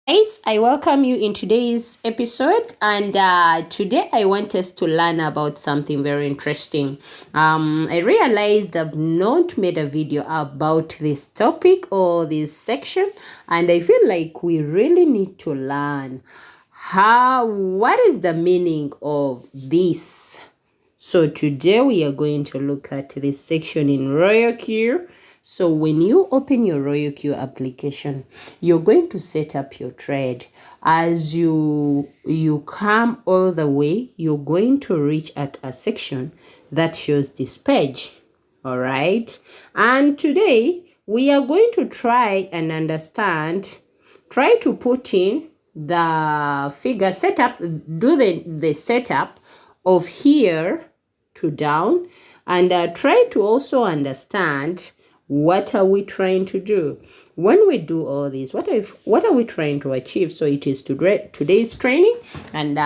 Guys, I welcome you in today's episode, and today I want us to learn about something very interesting. I realized I've not made a video about this topic or this section, and I feel like we really need to learn what is the meaning of this. So today we are going to look at this section in RoyalQ. So when you open your RoyalQ application, you're going to set up your trade. As you come all the way, you're going to reach at a section that shows this page. All right. And today we are going to try and understand, try to put in the figure setup, do the setup of here to down, and try to also understand what are we trying to do when we do all this. What are we trying to achieve? So it is today's training, and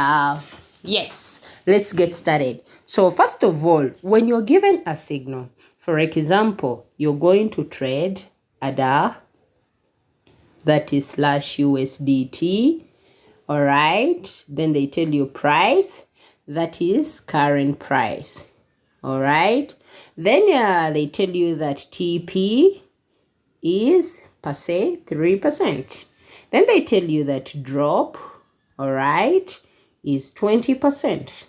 yes, let's get started. So first of all, when you're given a signal, for example, you're going to trade ADA, that is /USDT. All right, then they tell you price, that is current price. All right, then they tell you that TP is per se 3%. Then they tell you that drop, all right, is 20%.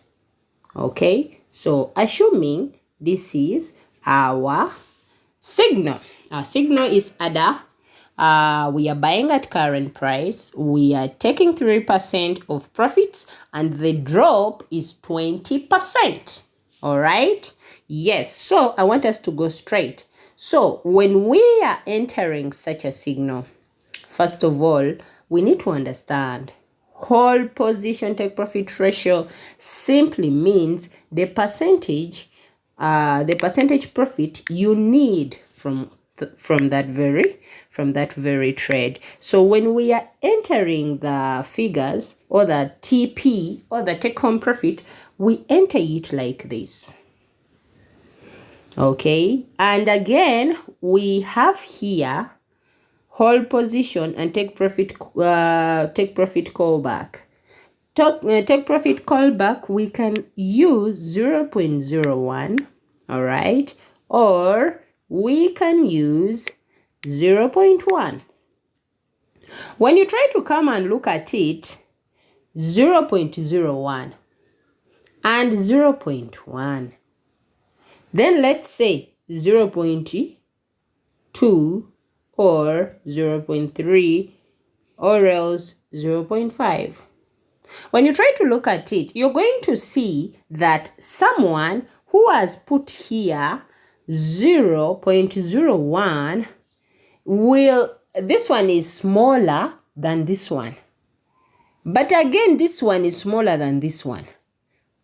Okay, so assuming this is our signal. Our signal is ADA. We are buying at current price. We are taking 3% of profits, and the drop is 20%. All right. Yes. So I want us to go straight. So when we are entering such a signal, first of all, we need to understand whole position take profit ratio simply means the percentage profit you need from that very trade. So when we are entering the figures or the TP or the take home profit, we enter it like this. Okay, and again we have here whole position and take profit callback. Take profit callback, we can use 0.01, all right, or we can use 0.1. When you try to come and look at it, 0.01 and 0.1, then let's say 0.2 or 0.3 or else 0.5. When you try to look at it, you're going to see that someone who has put here 0.01 this one is smaller than this one. But again, this one is smaller than this one.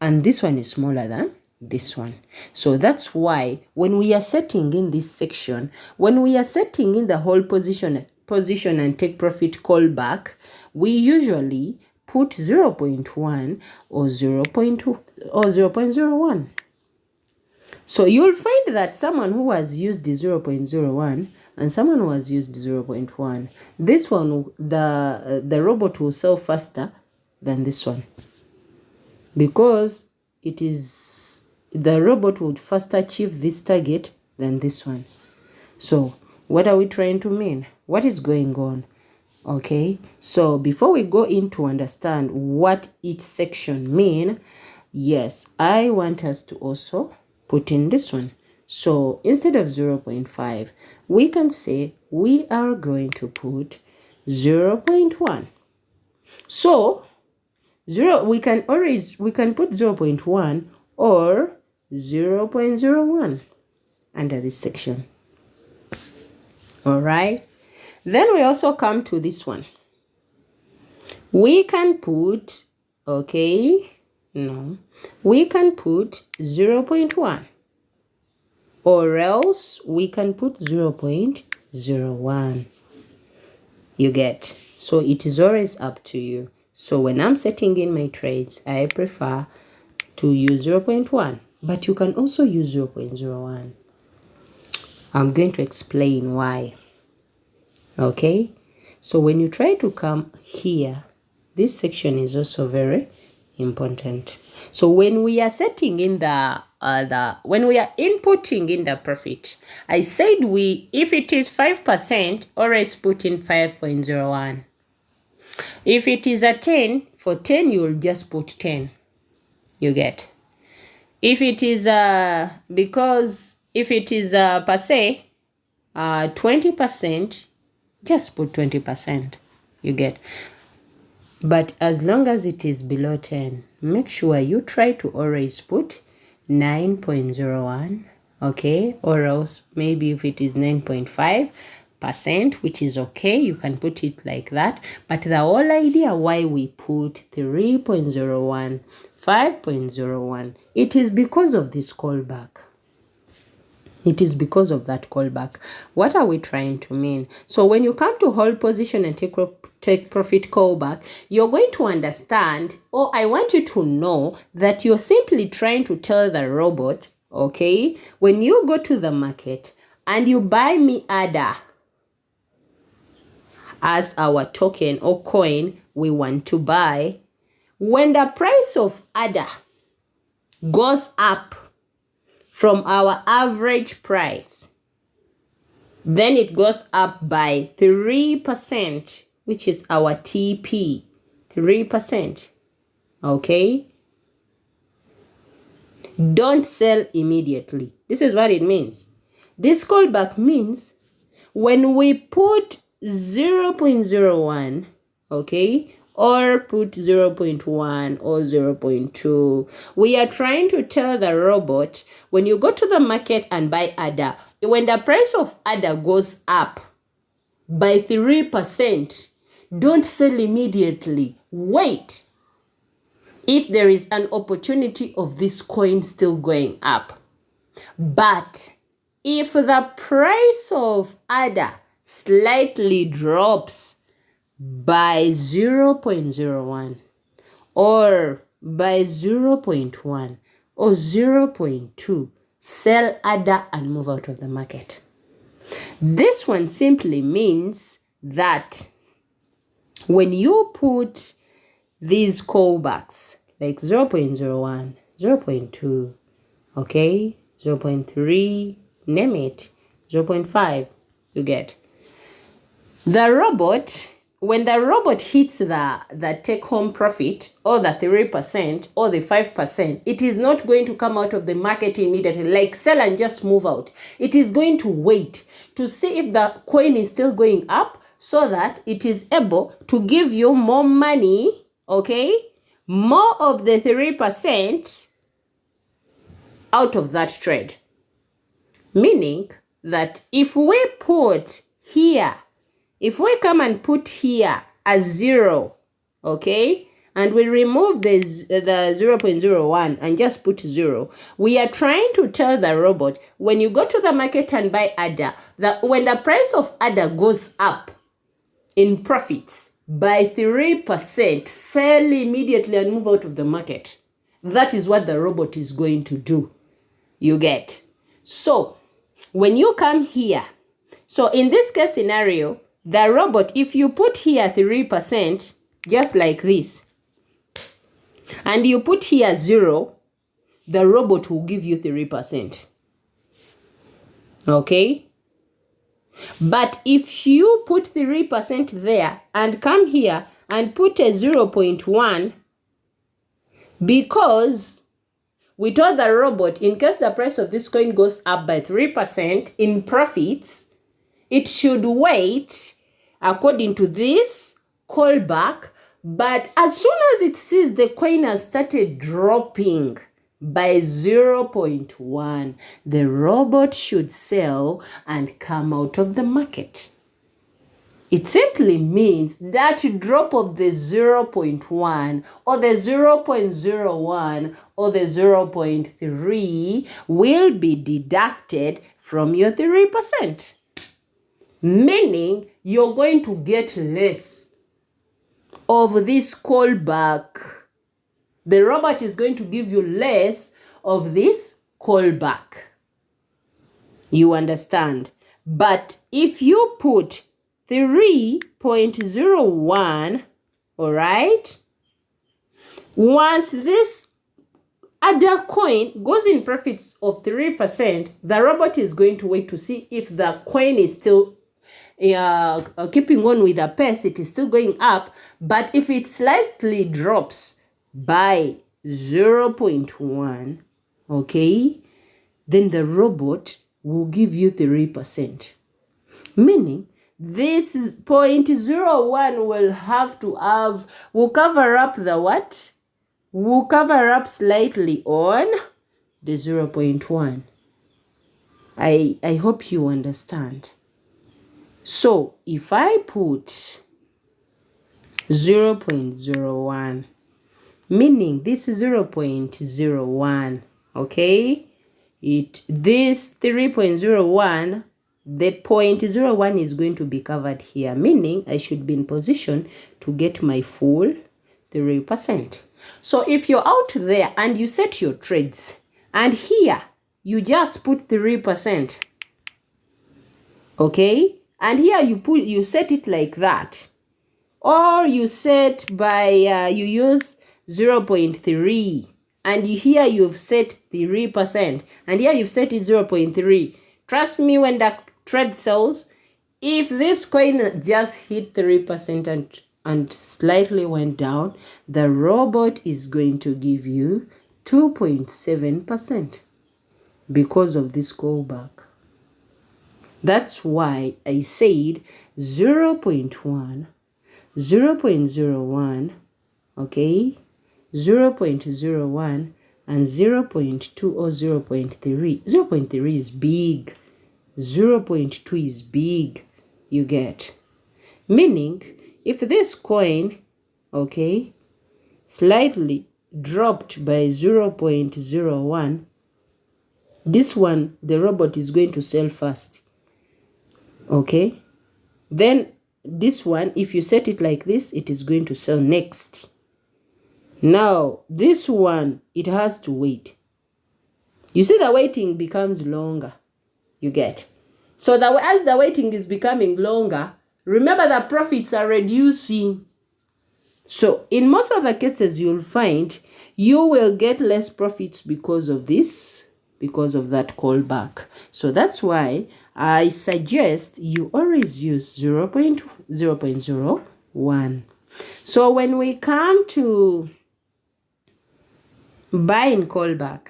And this one is smaller than this one. So that's why when we are setting in this section, when we are setting in the whole position and take profit callback, we usually put 0.1 or 0.2 or 0.01. So you'll find that someone who has used the 0.01 and someone who has used 0.1, this one, the robot will sell faster than this one, because the robot would faster achieve this target than this one. So what are we trying to mean? What is going on? Okay, so before we go in to understand what each section mean, yes, I want us to also put in this one. So instead of 0.5, we can say we are going to put 0.1. So we can put 0.1 or 0.01 under this section. All right. Then we also come to this one. We can put, we can put 0.1 or else we can put 0.01. You get? So it is always up to you. So when I'm setting in my trades, I prefer to use 0.1, but you can also use 0.01. I'm going to explain why. Okay, So when you try to come here, this section is also very important. So when we are setting in when we are inputting in the profit, I said if it is 5%, always put in 5.01. If it is a 10, for 10 you will just put 10. You get. If it is because if it is per se 20%, just put 20%. You get. But as long as it is below 10, make sure you try to always put 9.01, okay? Or else maybe if it is 9.5%, which is okay, you can put it like that. But the whole idea why we put 3.01, 5.01, it is because of this callback. It is because of that callback. What are we trying to mean? So when you come to hold position and take profit callback, you're going to understand, or I want you to know that you're simply trying to tell the robot, okay, when you go to the market and you buy me ADA as our token or coin we want to buy, when the price of ADA goes up from our average price, then it goes up by 3%, which is our TP, 3%, okay? Don't sell immediately. This is what it means. This callback means when we put 0.01, okay, or put 0.1 or 0.2, we are trying to tell the robot, when you go to the market and buy ADA, when the price of ADA goes up by 3%, don't sell immediately. Wait. If there is an opportunity of this coin still going up. But if the price of ADA slightly drops by 0.01 or by 0.1 or 0.2, sell ADA and move out of the market. This one simply means that when you put these callbacks like 0.01, 0.2, okay, 0.3, name it, 0.5, you get. The robot, when the robot hits the take-home profit, or the 3%, or the 5%, it is not going to come out of the market immediately, like sell and just move out. It is going to wait to see if the coin is still going up so that it is able to give you more money, okay, more of the 3% out of that trade. Meaning that if we put here, if we come and put here as 0, okay, and we remove the 0.01 and just put 0, we are trying to tell the robot, when you go to the market and buy ADA, that when the price of ADA goes up in profits by 3%, sell immediately and move out of the market. That is what the robot is going to do. You get. So when you come here, so in this case scenario, the robot, if you put here 3%, just like this, and you put here 0, the robot will give you 3%. Okay? But if you put 3% there and come here and put a 0.1, because we told the robot, in case the price of this coin goes up by 3% in profits, it should wait according to this callback. But as soon as it sees the coin has started dropping by 0.1, the robot should sell and come out of the market. It simply means that drop of the 0.1 or the 0.01 or the 0.3 will be deducted from your 3%. Meaning you're going to get less of this callback. The robot is going to give you less of this callback. You understand? But if you put 3.01, all right? Once this other coin goes in profits of 3%, the robot is going to wait to see if the coin is still keeping on with the pace, it is still going up. But if it slightly drops by 0.1, okay, then the robot will give you 3%. Meaning, this 0.01 will cover up the what? Will cover up slightly on the 0.1. I hope you understand. So, if I put 0.01, meaning this is 0.01, okay? This 3.01, the 0.01 is going to be covered here, meaning I should be in position to get my full 3%. So if you're out there and you set your trades, and here you just put 3%, okay? And here you set it like that, or you set by you use 0.3, and here you've set 3%, and here you've set it 0.3. Trust me, when the trade sells, if this coin just hit 3% and slightly went down, the robot is going to give you 2.7% because of this callback. That's why I said 0.1, 0.01, okay, 0.01, and 0.2 or 0.3. 0.3 is big. 0.2 is big. You get? Meaning, if this coin, okay, slightly dropped by 0.01, this one, the robot is going to sell first. Okay? Then this one, if you set it like this, it is going to sell next. Now, this one, it has to wait. You see, the waiting becomes longer. You get? So as the waiting is becoming longer, remember the profits are reducing. So in most of the cases, you'll find you will get less profits because of this, because of that callback. So that's why I suggest you always use 0.01. So when we come to buy and callback,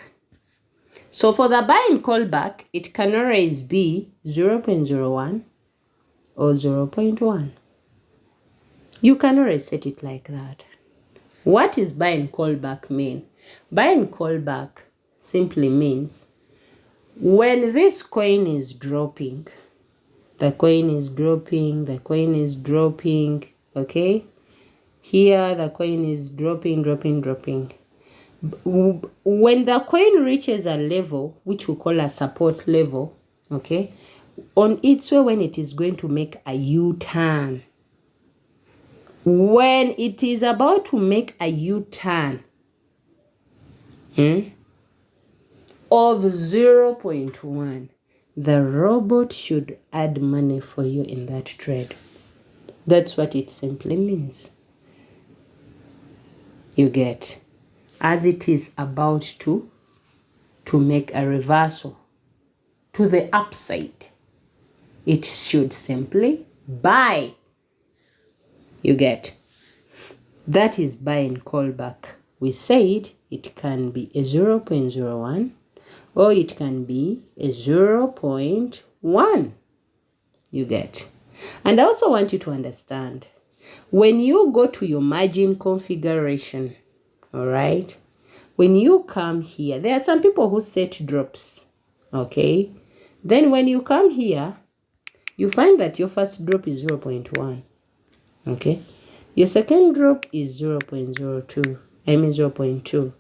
so for the buy and callback, it can always be 0.01 or 0.1. You can always set it like that. What is buy and callback mean? Buy and callback simply means when this coin is dropping, the coin is dropping, the coin is dropping, okay? Here the coin is dropping. When the coin reaches a level, which we call a support level, okay, on its way when it is going to make a U-turn, when it is about to make a U-turn of 0.1, the robot should add money for you in that trade. That's what it simply means. You get? As it is about to make a reversal to the upside, it should simply buy. You get? That is buy and callback. We said it can be a 0.01 or it can be a 0.1. You get? And I also want you to understand, when you go to your margin configuration, all right, when you come here, there are some people who set drops, okay? Then when you come here, you find that your first drop is 0.1, okay? Your second drop is 0.02, 0.2,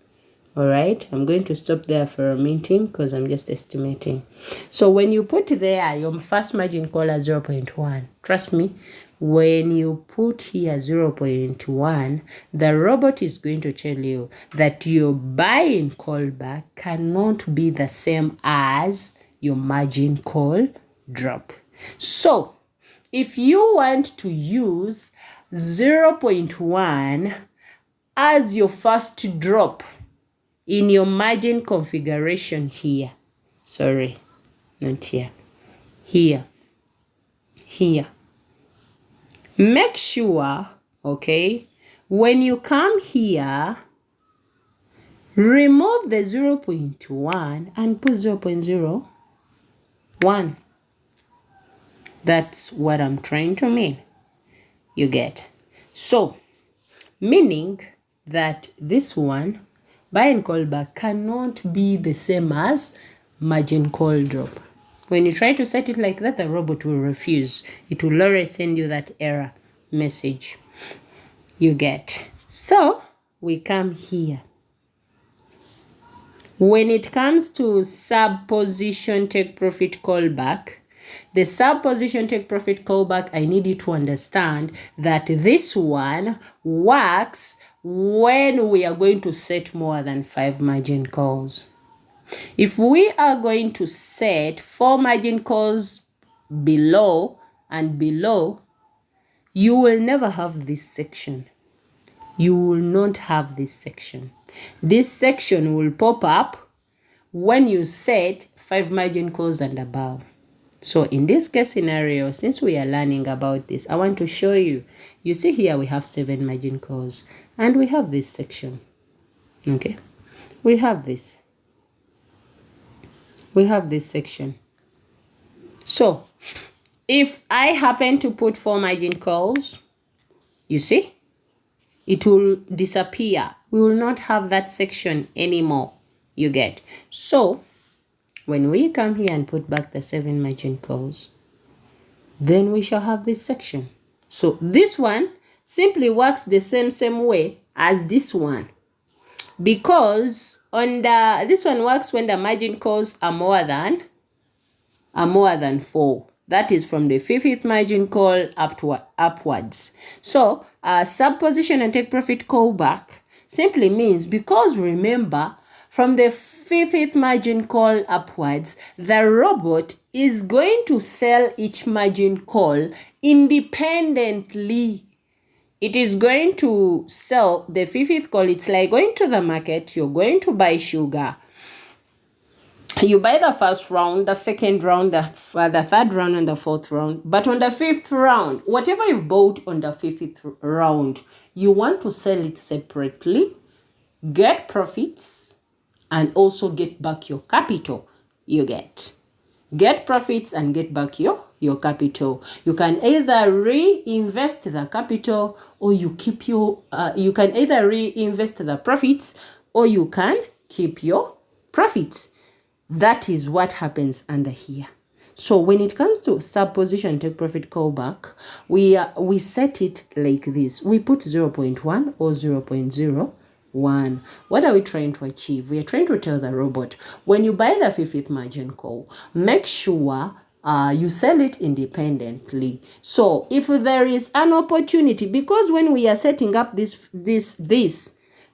all right? I'm going to stop there for a minute because I'm just estimating. So when you put there your first margin call at 0.1, trust me, when you put here 0.1, the robot is going to tell you that your buy and callback cannot be the same as your margin call drop. So if you want to use 0.1 as your first drop in your margin configuration here, sorry, not here, here, make sure, okay, when you come here, remove the 0.1 and put 0.01. That's what I'm trying to mean. You get. So, meaning that this one, buy and call back, cannot be the same as margin call drop. When you try to set it like that, the robot will refuse. It will always send you that error message. You get. So, we come here. When it comes to sub position take profit callback, the sub position take profit callback, I need you to understand that this one works when we are going to set more than 5 margin calls. If we are going to set 4 margin calls below and below, you will never have this section. You will not have this section. This section will pop up when you set 5 margin calls and above. So in this case scenario, since we are learning about this, I want to show you. You see here we have 7 margin calls and we have this section. Okay, we have this. We have this section. So if I happen to put 4 margin calls, you see, it will disappear. We will not have that section anymore. You get. So when we come here and put back the 7 margin calls, then we shall have this section. So this one simply works the same way as this one, because on the this one works when the margin calls are more than 4. That is from the 5th margin call upwards. So sub position and take profit callback simply means, because remember, from the 5th margin call upwards, the robot is going to sell each margin call independently. It is going to sell the 5th call. It's like going to the market. You're going to buy sugar. You buy the first round, the second round, the third round, and the 4th round. But on the 5th round, whatever you've bought on the 5th round, you want to sell it separately, get profits, and also get back your capital. You get profits and get back your capital. You can either reinvest the capital, or you keep your you can either reinvest the profits, or you can keep your profits. That is what happens under here. So when it comes to sub position take profit callback, we set it like this. We put 0.1 or 0.01. What are we trying to achieve? We are trying to tell the robot, when you buy the 5th margin call, make sure you sell it independently. So if there is an opportunity, because when we are setting up this,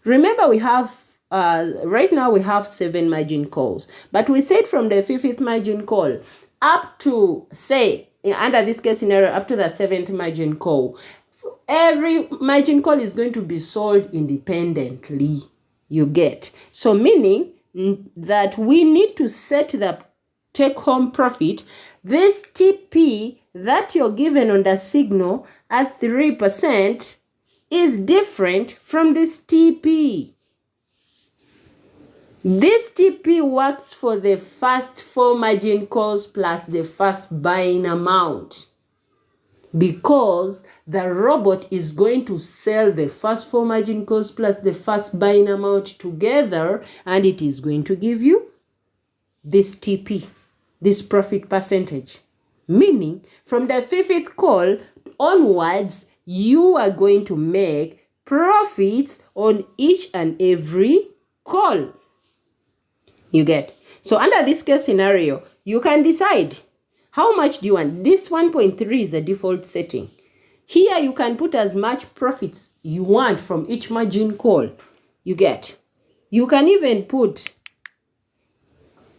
remember we have right now we have 7 margin calls, but we said from the 5th margin call up to, say, under this case scenario, up to the 7th margin call, every margin call is going to be sold independently. You get. So meaning that we need to set the take home profit. This TP that you're given on the signal as 3% is different from this TP. This TP works for the first 4 margin calls plus the first buying amount, because the robot is going to sell the first 4 margin calls plus the first buying amount together, and it is going to give you this TP, this profit percentage. Meaning, from the 5th call onwards, you are going to make profits on each and every call. You get. So under this case scenario, you can decide how much do you want. This 1.3 is a default setting. Here you can put as much profits you want from each margin call. You get. You can even put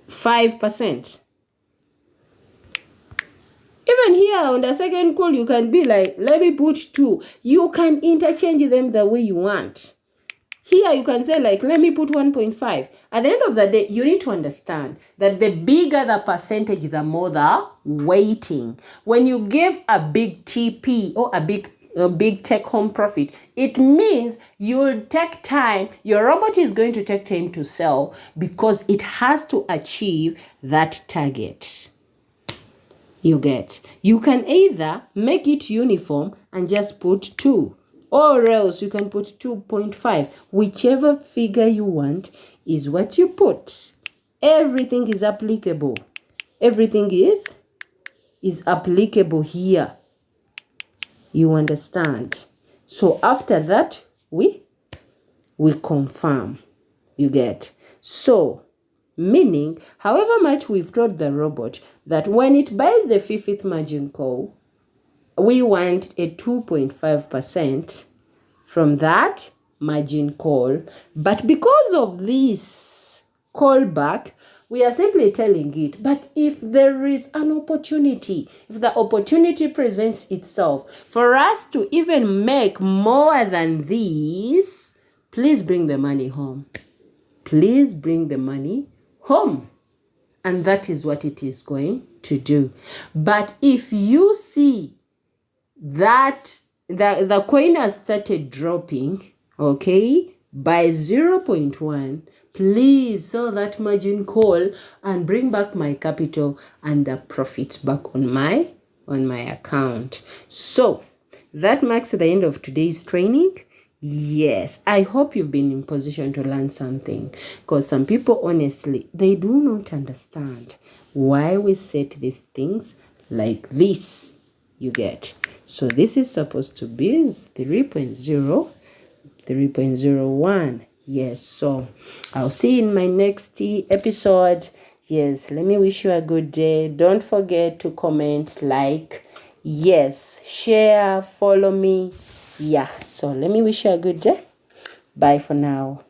5%. Even here on the second call, you can be like, let me put 2. You can interchange them the way you want. Here you can say like, let me put 1.5. At the end of the day, you need to understand that the bigger the percentage, the more the weighting. When you give a big TP or a big take-home profit, it means you'll take time. Your robot is going to take time to sell because it has to achieve that target. You get. You can either make it uniform and just put 2. Or else you can put 2.5. Whichever figure you want is what you put. Everything is applicable. Everything is applicable here. You understand? So after that, we confirm. You get. So, meaning, however much we've told the robot that when it buys the fifth margin call, we want a 2.5% from that margin call. But because of this callback, we are simply telling it, but if there is an opportunity, if the opportunity presents itself for us to even make more than this, please bring the money home. Please bring the money home. And that is what it is going to do. But if you see that the coin has started dropping, okay, by 0.1, please sell that margin call and bring back my capital and the profits back on my account. So that marks the end of today's training. Yes, I hope you've been in position to learn something, because some people, honestly, they do not understand why we set these things like this. You get. So this is supposed to be 3.0, 3.01. Yes, so I'll see you in my next episode. Yes, let me wish you a good day. Don't forget to comment, like, yes, share, follow me. Yeah, so let me wish you a good day. Bye for now.